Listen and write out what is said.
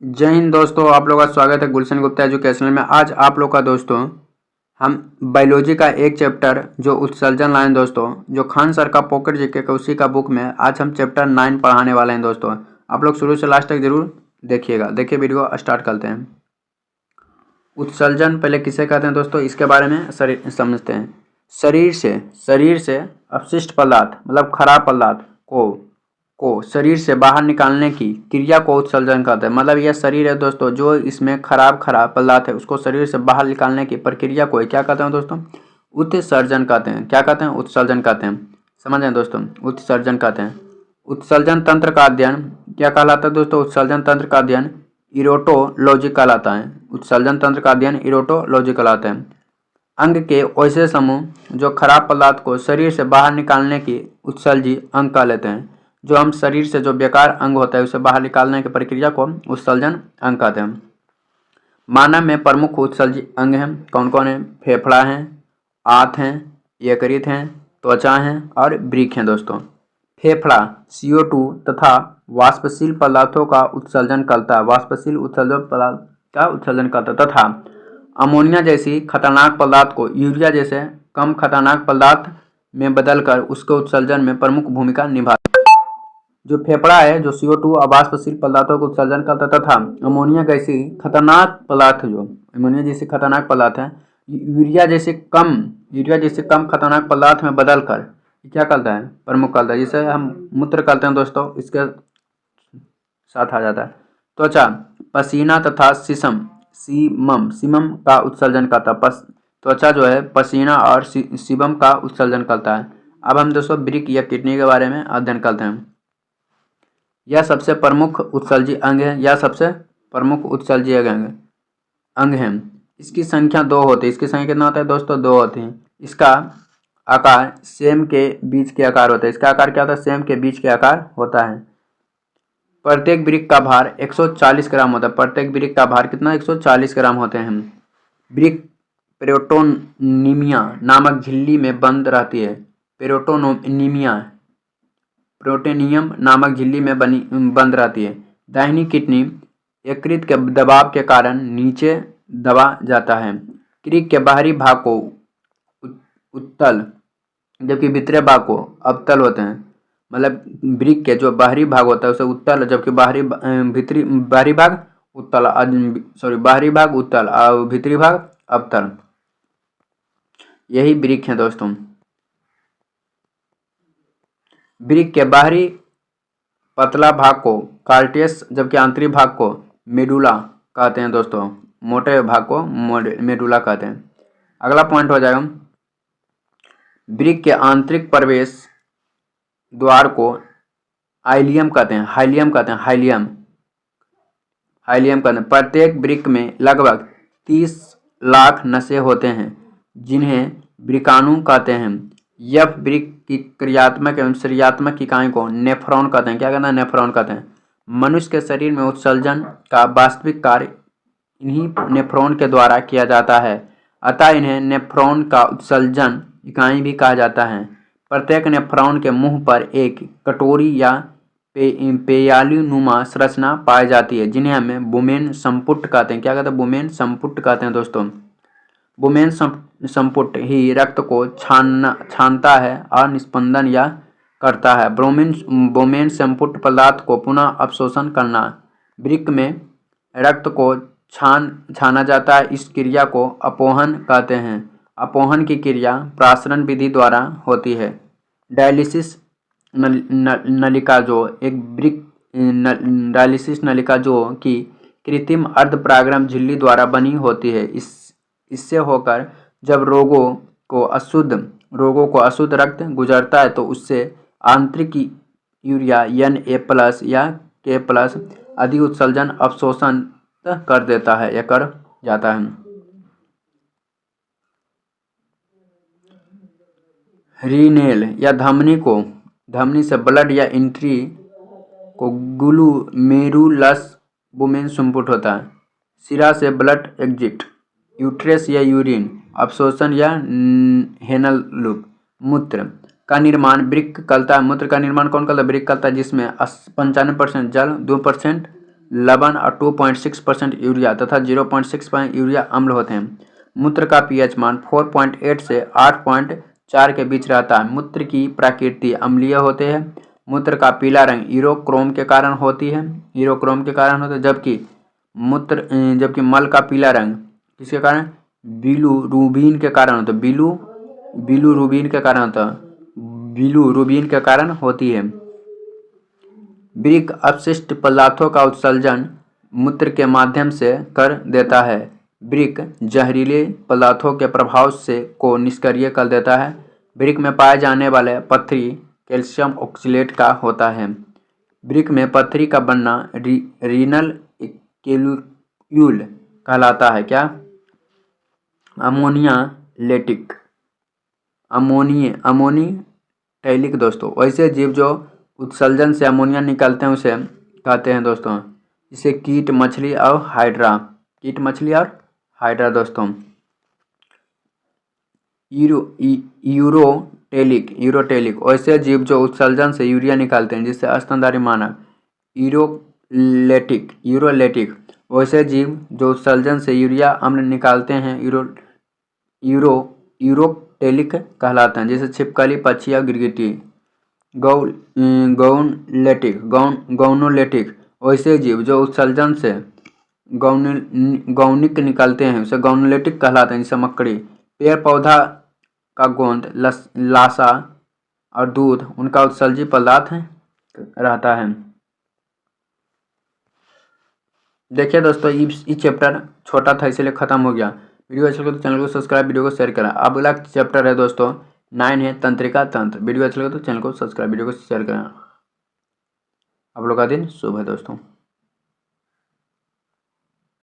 जय हिंद दोस्तों, आप लोगों का स्वागत है गुलशन गुप्ता एजुकेशनल में। आज आप लोग का दोस्तों हम बायोलॉजी का एक चैप्टर जो उत्सर्जन लाइन दोस्तों, जो खान सर का पॉकेट जीके का उसी का बुक में आज हम चैप्टर 9 पढ़ाने वाले हैं दोस्तों। आप लोग शुरू से लास्ट तक जरूर देखिएगा। देखिए वीडियो स्टार्ट करते हैं। उत्सर्जन पहले किसे कहते हैं दोस्तों, इसके बारे में समझते हैं। शरीर से अपशिष्ट पदार्थ मतलब खराब पदार्थ को शरीर से बाहर निकालने की क्रिया को उत्सर्जन कहते हैं। मतलब यह शरीर है दोस्तों, जो इसमें खराब पदार्थ है उसको शरीर से बाहर निकालने की प्रक्रिया को क्या कहते हैं दोस्तों, उत्सर्जन कहते हैं। क्या कहते हैं? उत्सर्जन कहते हैं। समझ रहे हैं दोस्तों, उत्सर्जन कहते हैं। उत्सर्जन तंत्र का अध्ययन क्या कहलाता है दोस्तों? उत्सर्जन तंत्र का अध्ययन इरोटोलॉजी कहलाता है। उत्सर्जन तंत्र का अध्ययन इरोटोलॉजी कहलाता है। अंग के वैसे समूह जो खराब पदार्थ को शरीर से बाहर निकालने की उत्सर्जी अंग कह लेते हैं। जो हम शरीर से जो बेकार अंग होता है उसे बाहर निकालने की प्रक्रिया को उत्सर्जन अंग कहते हैं। मानव में प्रमुख उत्सर्जी अंग हैं। कौन कौन है? फेफड़ा हैं, आंत हैं, यकृत हैं, त्वचा हैं और वृक्क हैं दोस्तों। फेफड़ा CO2 तथा वाष्पशील पदार्थों का उत्सर्जन करता है। वाष्पशील उत्सर्जन पदार्थ का उत्सर्जन करता है तथा अमोनिया जैसी खतरनाक पदार्थ को यूरिया जैसे कम खतरनाक पदार्थ में बदलकर उसके उत्सर्जन में प्रमुख भूमिका निभाता है। जो फेफड़ा है जो CO2 अवाष्पशील पदार्थों को उत्सर्जन करता है तथा अमोनिया जैसी खतरनाक पदार्थ जो अमोनिया जैसे खतरनाक पदार्थ है यूरिया जैसे कम खतरनाक पदार्थ में बदलकर क्या करता है? प्रमुख करता है। जिसे हम मूत्र करते हैं दोस्तों, इसके साथ आ जाता है। त्वचा पसीना तथा सीमम का उत्सर्जन करता है। त्वचा जो है पसीना और सीबम का उत्सर्जन करता है। अब हम दोस्तों वृक्क या किडनी के बारे में अध्ययन करते हैं। यह सबसे प्रमुख उत्सर्जी अंग है। अंग है। इसकी संख्या 2 होती है। इसकी संख्या कितना होता है दोस्तों? 2 होती है। इसका आकार सेम के बीज के आकार होता है। इसका आकार क्या होता है? सेम के बीज के आकार होता है। प्रत्येक वृक्क का भार 140 ग्राम होता है। प्रत्येक वृक्क का भार कितना? 140 ग्राम होते हैं। वृक्क पेरिटोनियम नामक झिल्ली में बंद रहती है। प्रोटेनियम नामक झिल्ली में बंद रहती है। दाहिनी किडनी यकृत के दबाव के कारण नीचे दबा जाता है। वृक्क के बाहरी भाग को उत्तल जबकि भीतरी भाग को अवतल होते हैं। मतलब वृक्क के जो बाहरी भाग होता है उसे उत्तल जबकि बाहरी भाग उत्तल और भीतरी भाग अवतल। यही वृक्क है दोस्तों। वृक्क के बाहरी पतला भाग को कार्टियस जबकि आंतरिक भाग को मेडुला कहते हैं दोस्तों। मोटे भाग को मेडुला कहते हैं। अगला पॉइंट हो जाएगा, वृक्क के आंतरिक प्रवेश द्वार को हाइलियम कहते हैं। हाइलियम कहते हैं। प्रत्येक वृक्क में लगभग 30 लाख नसें होते हैं जिन्हें वृक्काणु कहते हैं। यह वृक्क की क्रियात्मक एवं क्रियात्मक इकाई को नेफ्रॉन कहते हैं। क्या कहते हैं? नेफ्रॉन कहते हैं। मनुष्य के शरीर में उत्सर्जन का वास्तविक कार्य इन्हीं नेफ्रॉन के द्वारा किया जाता है। अतः इन्हें नेफ्रॉन का उत्सर्जन इकाई भी कहा जाता है। प्रत्येक नेफ्रॉन के मुंह पर एक कटोरी या पेयालीनुमा संरचना पाई जाती है जिन्हें हमें बुमेन संपुट कहते हैं। क्या कहते हैं? बुमेन संपुट कहते हैं दोस्तों। बुमेन संपुट ही रक्त को छानता है और निस्पंदन या करता है। बुमेन संपुट पदार्थ को पुनः अवशोषण करना। वृक्क में रक्त को छाना जाता है। इस क्रिया को अपोहन कहते हैं। अपोहन की क्रिया प्रासरण विधि द्वारा होती है। डायलिसिस नलिका जो कि कृत्रिम अर्धपरागरम झिल्ली द्वारा बनी होती है। इससे होकर जब रोगों को अशुद्ध रक्त गुजरता है तो उससे आंतरिक यूरिया Na+ या K+ आदि उत्सर्जन अवशोषण कर देता है या कर जाता है। रीनेल या धमनी से ब्लड या एंट्री को ग्लूमेरुलस बुमेन संपुट होता है। सिरा से ब्लड एग्जिट, यूट्रस या यूरिन अवशोषण या हेनल लूप। मूत्र का निर्माण वृक्क करता है। मूत्र का निर्माण कौन करता है? वृक्क करता है, जिसमें 95% जल, 2% लवण और 2.6% यूरिया तथा 0.6% यूरिया अम्ल होते हैं। मूत्र का पीएच मान 4.8 से 8.4 के बीच रहता है। मूत्र की प्रकृति अम्लीय होते हैं। मूत्र का पीला रंग यूरोक्रोम के कारण होती है, जबकि मल का पीला रंग किसके कारण? बिलुरुबिन के कारण होता है। बिलुरुबिन के कारण होती है। वृक्क अपशिष्ट पदार्थों का उत्सर्जन मूत्र के माध्यम से कर देता है। वृक्क जहरीले पदार्थों के प्रभाव से को निष्क्रिय कर देता है। वृक्क में पाए जाने वाले पत्थरी कैल्शियम ऑक्सलेट का होता है। वृक्क में पत्थरी का बनना रीनल केल्यूल कहलाता है। क्या? अमोनीटैलिक दोस्तों। वैसे जीव जो उत्सर्जन से अमोनिया निकालते हैं उसे कहते हैं दोस्तों, इसे कीट मछली और हाइड्रा दोस्तों। यूरोटेलिक वैसे जीव जो उत्सर्जन से यूरिया निकालते हैं, जिससे स्तनधारी मानव। यूरोलेटिक वैसे जीव जो उत्सर्जन से यूरिया अम्ल निकालते हैं, यूरोटेलिक कहलाते हैं, जैसे छिपकली, पक्षी या गिरगिटी। गौनोलेटिक वैसे जीव जो उत्सर्जन से गौनिक निकालते हैं, उसे गौनोलेटिक कहलाते हैं, जैसे मकड़ी। पेड़ पौधा का गोंद, लाशा और दूध उनका उत्सर्जी पदार्थ रहता है। देखिए दोस्तों, ये चैप्टर छोटा था इसलिए खत्म हो गया। वीडियो अच्छा लगे तो चैनल को सब्सक्राइब, वीडियो को शेयर करें। अब अगला चैप्टर है दोस्तों 9 है तंत्रिका तंत्र। वीडियो अच्छा लगे तो चैनल को सब्सक्राइब, वीडियो को शेयर करें। आप लोग का दिन शुभ है दोस्तों।